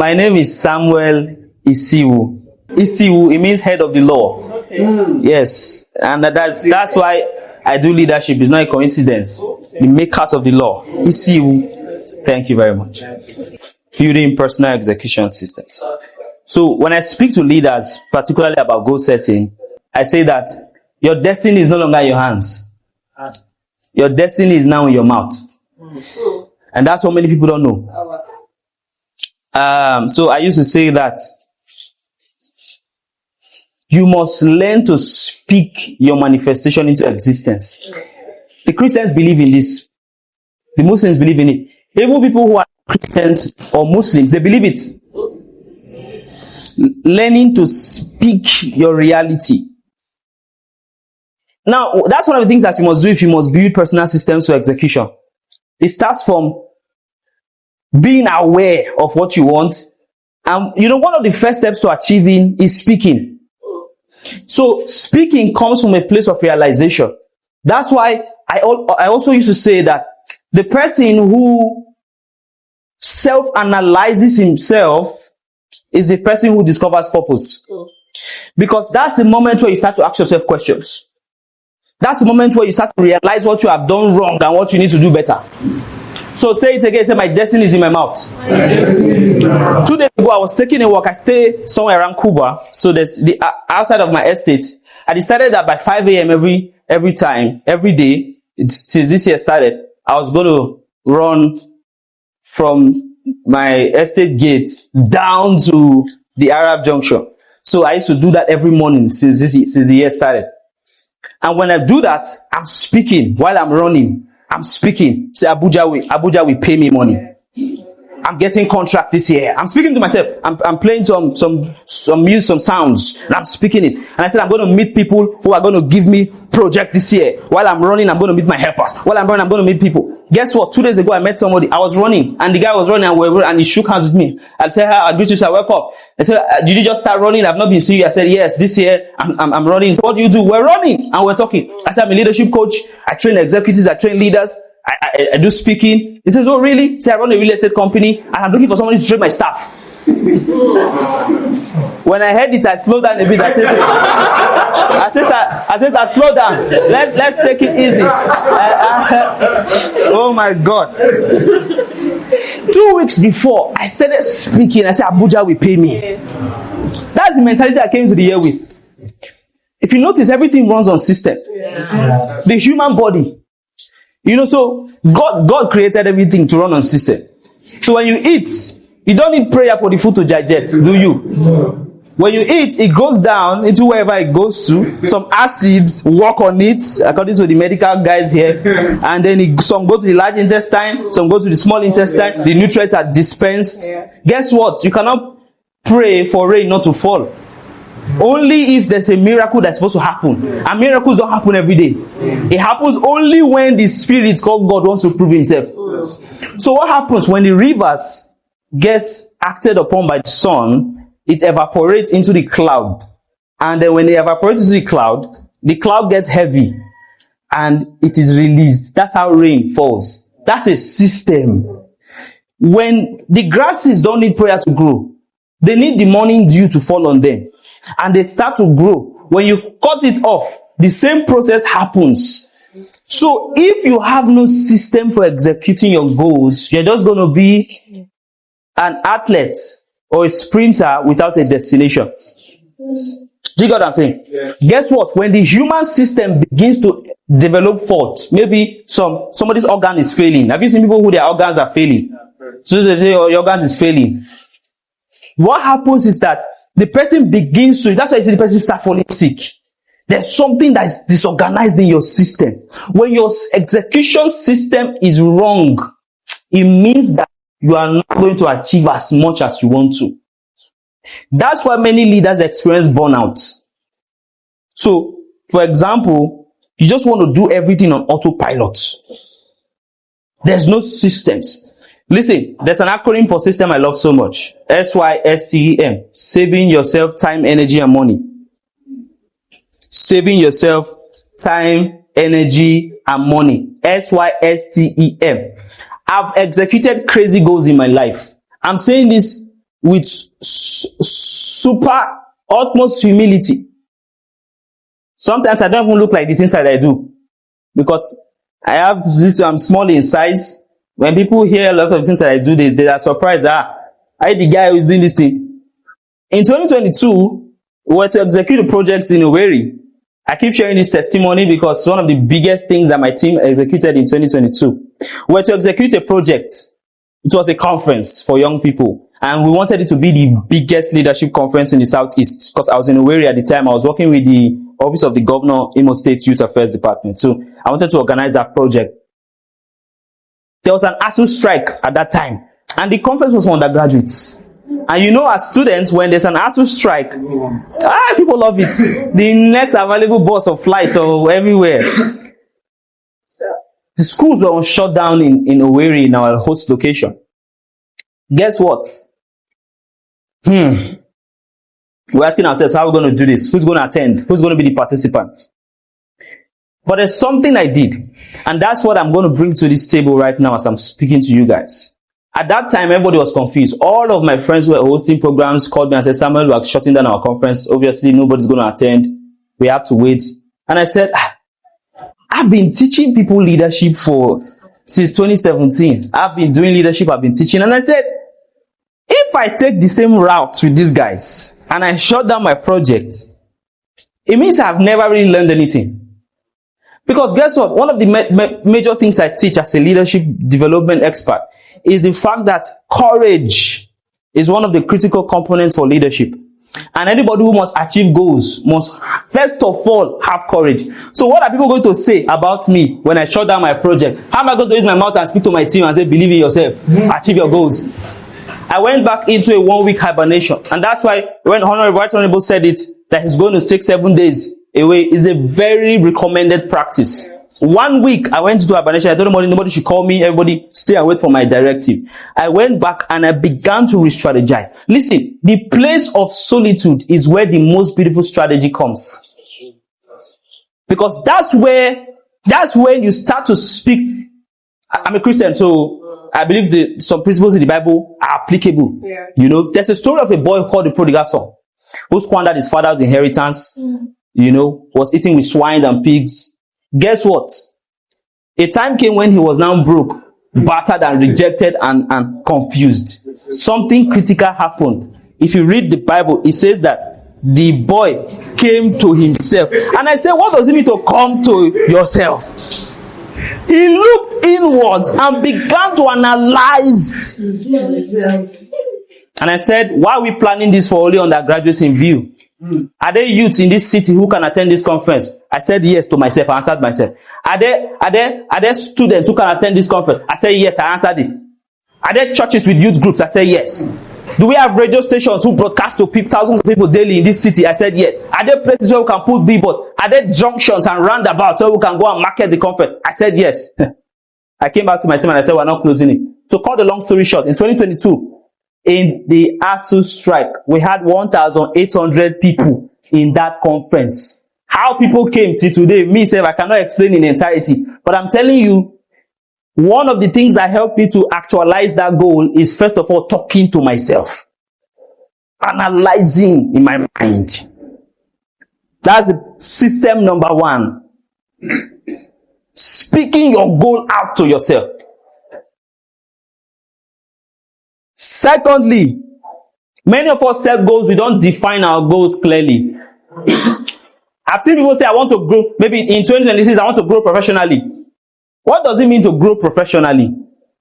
My name is Samuel Isiwu. Isiwu, it means head of the law. Okay. Yes, and that's why I do leadership. It's not a coincidence. The makers of the law. Isiwu. Thank you very much. Building personal execution systems. So when I speak to leaders, particularly about goal setting, I say that your destiny is no longer in your hands. Your destiny is now in your mouth. And that's what many people don't know. So I used to say that you must learn to speak your manifestation into existence. The Christians believe in this. The Muslims believe in it. Even people who are Christians or Muslims, they believe it. Learning to speak your reality. Now, that's one of the things that you must do if you must build personal systems for execution. It starts from being aware of what you want. And one of the first steps to achieving is speaking. So speaking comes from a place of realization. That's why I also used to say that the person who self-analyzes himself is the person who discovers purpose. Because that's the moment where you start to ask yourself questions. That's the moment where you start to realize what you have done wrong and what you need to do better. So say it again. Say, my destiny is in my mouth. My 2 days ago, I was taking a walk. I stay somewhere around Cuba. So there's outside of my estate. I decided that by 5 a.m. every day, since this year started, I was going to run from my estate gate down to the Arab Junction. So I used to do that every morning since the year started. And when I do that, I'm speaking while I'm running. I'm speaking. Say, Abuja will pay me money. I'm getting contract this year. I'm speaking to myself. I'm playing some music, some sounds, and I'm speaking it. And I said, I'm going to meet people who are going to give me project this year. While I'm running, I'm going to meet my helpers. While I'm running, I'm going to meet people. Guess what? 2 days ago, I met somebody. I was running, and the guy was running, and he shook hands with me. I said, I greet you, sir. Welcome. I said, did you just start running? I've not been seeing you. I said, yes, this year I'm running. So what do you do? We're running and we're talking. I said, I'm a leadership coach. I train executives. I train leaders. I do speaking. He says, oh, really? Say, I run a real estate company and I'm looking for somebody to train my staff. When I heard it, I slowed down a bit. I said, slow down. Let's take it easy. Oh my God. 2 weeks before, I started speaking. I said, Abuja will pay me. That's the mentality I came to the year with. If you notice, everything runs on system. Yeah. The human body. So God created everything to run on system. So when you eat, you don't need prayer for the food to digest, do you? When you eat, it goes down into wherever it goes to. Some acids work on it, according to the medical guys here. And then some go to the large intestine, some go to the small intestine. The nutrients are dispensed. Guess what? You cannot pray for rain not to fall. Only if there's a miracle that's supposed to happen. And miracles don't happen every day. It happens only when the spirit called God wants to prove himself. So what happens when the rivers gets acted upon by the sun? It evaporates into the cloud. And then when it evaporates into the cloud gets heavy. And it is released. That's how rain falls. That's a system. When the grasses don't need prayer to grow, they need the morning dew to fall on them. And they start to grow. When you cut it off, the same process happens. So if you have no system for executing your goals, you're just going to be an athlete or a sprinter without a destination. Do you get what I'm saying? Yes. Guess what? When the human system begins to develop fault, maybe somebody's organ is failing. Have you seen people who their organs are failing? So they say, oh, your organs is failing. What happens is that the person begins to, that's why you see the person start falling sick. There's something that is disorganized in your system. When your execution system is wrong, it means that you are not going to achieve as much as you want to. That's why many leaders experience burnout. So, for example, you just want to do everything on autopilot. There's no systems. Listen, there's an acronym for system I love so much. SYSTEM. Saving yourself time, energy, and money. Saving yourself time, energy, and money. SYSTEM. I've executed crazy goals in my life. I'm saying this with super utmost humility. Sometimes I don't even look like the things that I do because I'm small in size. When people hear a lot of things that I do, they are surprised. I the guy who is doing this thing. In 2022, we were to execute a project in Owerri. I keep sharing this testimony because it's one of the biggest things that my team executed in 2022. We were to execute a project. It was a conference for young people. And we wanted it to be the biggest leadership conference in the Southeast. Because I was in Owerri at the time. I was working with the Office of the Governor, Imo State Youth Affairs Department. So I wanted to organize that project. There was an ASU strike at that time. And the conference was for undergraduates. And you know, as students, when there's an ASU strike, people love it. The next available bus or flight or everywhere. The schools were on shutdown in Owerri, in our host location. Guess what? We're asking ourselves, how are we going to do this? Who's going to attend? Who's going to be the participant? But there's something I did. And that's what I'm going to bring to this table right now as I'm speaking to you guys. At that time, everybody was confused. All of my friends who were hosting programs called me and said, Samuel, we're shutting down our conference. Obviously, nobody's going to attend. We have to wait. And I said, I've been teaching people leadership since 2017. I've been doing leadership. I've been teaching. And I said, if I take the same route with these guys and I shut down my project, it means I've never really learned anything. Because guess what? One of the major things I teach as a leadership development expert is the fact that courage is one of the critical components for leadership. And anybody who must achieve goals must first of all have courage. So what are people going to say about me when I shut down my project? How am I going to use my mouth and speak to my team and say, believe in yourself, achieve your goals? I went back into a 1-week hibernation. And that's why when Right Honorable said it, that he's going to take 7 days away, is a very recommended practice. 1 week, I went into hibernation. I told nobody should call me. Everybody stay and wait for my directive. I went back and I began to re-strategize. Listen, the place of solitude is where the most beautiful strategy comes. Because that's when you start to speak. I'm a Christian, so I believe some principles in the Bible are applicable. Yeah. You know, there's a story of a boy called the prodigal son, who squandered his father's inheritance, was eating with swine and pigs. Guess what? A time came when he was now broke, battered and rejected and confused. Something critical happened. If you read the Bible, it says that the boy came to himself. And I said, what does it mean to come to yourself? He looked inwards and began to analyze. And I said, why are we planning this for only undergraduates in view? Are there youths in this city who can attend this conference? I said yes to myself. I answered myself. Are there students who can attend this conference? I said yes. I answered it. Are there churches with youth groups? I said yes. Do we have radio stations who broadcast to thousands of people daily in this city? I said yes. Are there places where we can put billboards? Are there junctions and roundabouts where we can go and market the conference? I said yes. I came back to my team and I said we're not closing it. So cut the long story short, in 2022, in the ASU strike, we had 1,800 people in that conference. How people came till today, me self, I cannot explain in entirety. But I'm telling you, one of the things that helped me to actualize that goal is first of all talking to myself, analyzing in my mind. That's system number 1. Speaking your goal out to yourself. Secondly, many of us set goals, we don't define our goals clearly. I've seen people say, I want to grow, maybe in 2026, I want to grow professionally. What does it mean to grow professionally?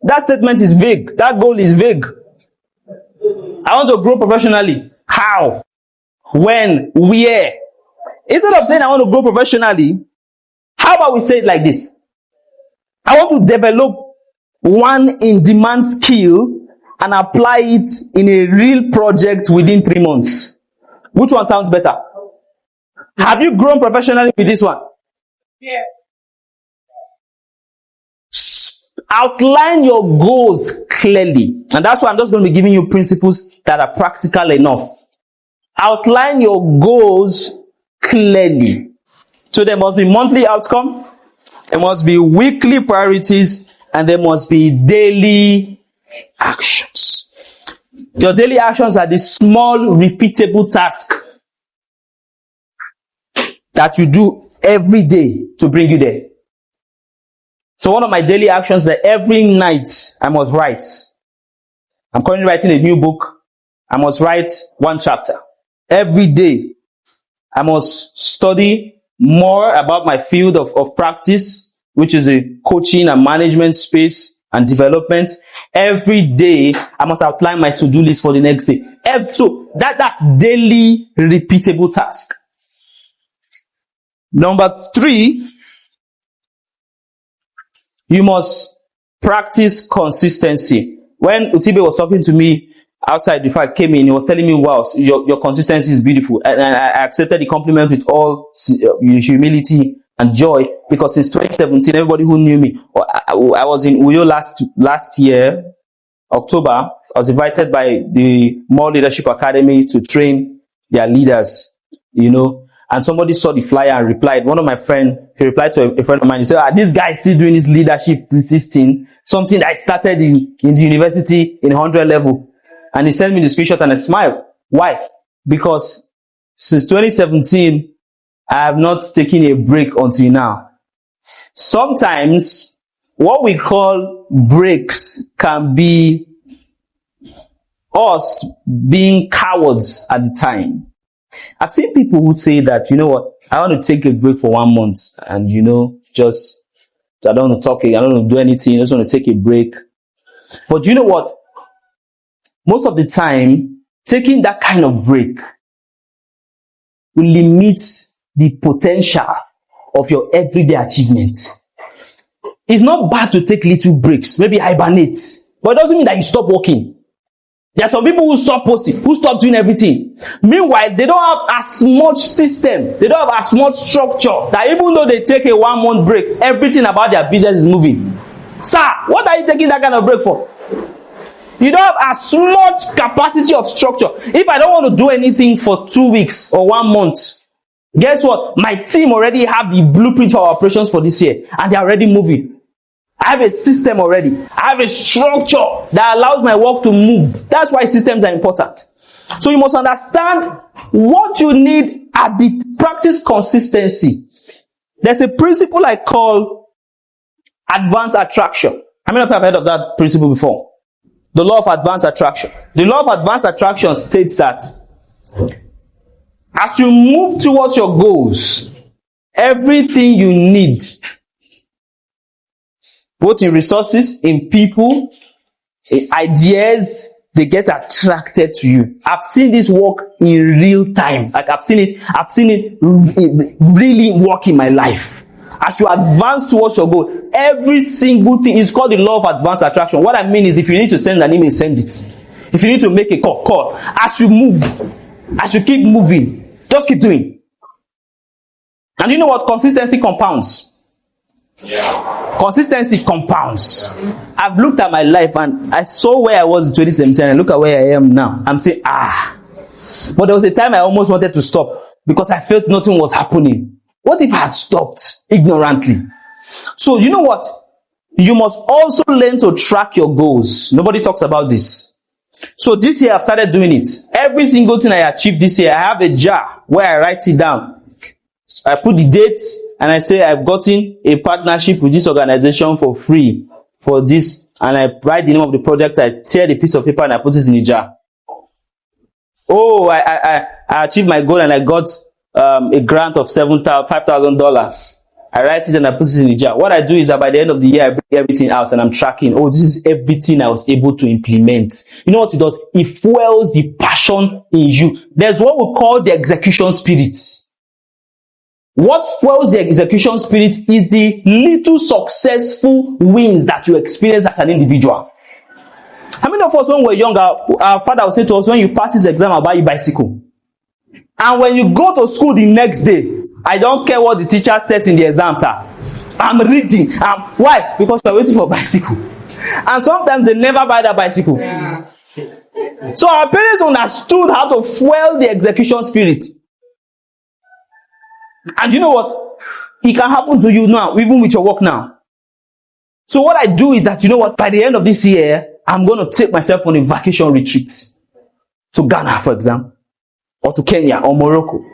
That statement is vague. That goal is vague. I want to grow professionally. How? When? Where? Instead of saying I want to grow professionally, how about we say it like this? I want to develop one in-demand skill and apply it in a real project within 3 months. Which one sounds better? Have you grown professionally with this one? Yeah. Outline your goals clearly. And that's why I'm just going to be giving you principles that are practical enough. Outline your goals clearly. So there must be monthly outcome, there must be weekly priorities, and there must be daily actions. Your daily actions are the small, repeatable task that you do every day to bring you there. So one of my daily actions is that every night I must write. I'm currently writing a new book. I must write one chapter. Every day I must study more about my field of practice, which is a coaching and management space and development. Every day I must outline my to-do list for the next day. So that's daily repeatable task. Number 3, you must practice consistency. When Utibe was talking to me outside before I came in, he was telling me, wow, your consistency is beautiful. And I accepted the compliment with all humility and joy, because since 2017, everybody who knew me, I was in Uyo last year, October. I was invited by the More Leadership Academy to train their leaders, and somebody saw the flyer and replied. One of my friends, he replied to a friend of mine. He said, this guy is still doing his leadership, this thing, something that I started in the university in 100 level. And he sent me the screenshot and I smiled. Why? Because since 2017, I have not taken a break until now. Sometimes what we call breaks can be us being cowards at the time. I've seen people who say that, I want to take a break for 1 month and, just, I don't want to talk, I don't want to do anything, I just want to take a break. But you know what? Most of the time, taking that kind of break will limit the potential of your everyday achievement. It's not bad to take little breaks, maybe hibernate, but it doesn't mean that you stop working. There are some people who stop posting, who stop doing everything. Meanwhile, they don't have as much system, they don't have as much structure, that even though they take a 1 month break, everything about their business is moving. Sir, what are you taking that kind of break for? You don't have as much capacity of structure. If I don't want to do anything for 2 weeks or 1 month, guess what? My team already have the blueprint for our operations for this year, and they're already moving. I have a system already. I have a structure that allows my work to move. That's why systems are important. So you must understand what you need at the practice consistency. There's a principle I call advanced attraction. How many of you have heard of that principle before? The law of advanced attraction. The law of advanced attraction states that as you move towards your goals, everything you need, both in resources, in people, in ideas, they get attracted to you. I've seen this work in real time. Like I've seen it really work in my life. As you advance towards your goal, every single thing is called the law of advanced attraction. What I mean is, if you need to send an email, send it. If you need to make a call. As you move, as you keep moving, just keep doing. And you know what? Consistency compounds. Yeah. Consistency compounds. I've looked at my life and I saw where I was in 2017 and look at where I am now. I'm saying, But there was a time I almost wanted to stop because I felt nothing was happening. What if I had stopped ignorantly? So you know what? You must also learn to track your goals. Nobody talks about this. So this year I've started doing it. Every single thing I achieved this year, I have a jar where I write it down. I put the date and I say I've gotten a partnership with this organization for free for this, and I write the name of the project. I tear the piece of paper and I put it in the jar. Oh, I achieved my goal and I got a grant of $5,000. I write it and I put it in the jar. What I do is that by the end of the year, I bring everything out and I'm tracking. Oh, this is everything I was able to implement. You know what it does? It fuels the passion in you. There's what we call the execution spirit. What fuels the execution spirit is the little successful wins that you experience as an individual. How many of us, when we were younger, our father would say to us, when you pass this exam, I'll buy you a bicycle. And when you go to school the next day, I don't care what the teacher said in the exam, sir. I'm reading. Why? Because we're waiting for a bicycle. And sometimes they never buy that bicycle. Yeah. So our parents understood how to fuel the execution spirit. And you know what? It can happen to you now, even with your work now. So what I do is that, you know what? By the end of this year, I'm going to take myself on a vacation retreat. to Ghana, for example, or to Kenya or Morocco.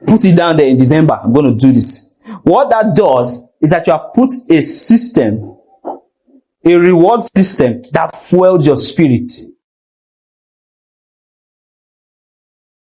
Put it down there in December. I'm going to do this. What that does is that you have put a system, a reward system that fuels your spirit.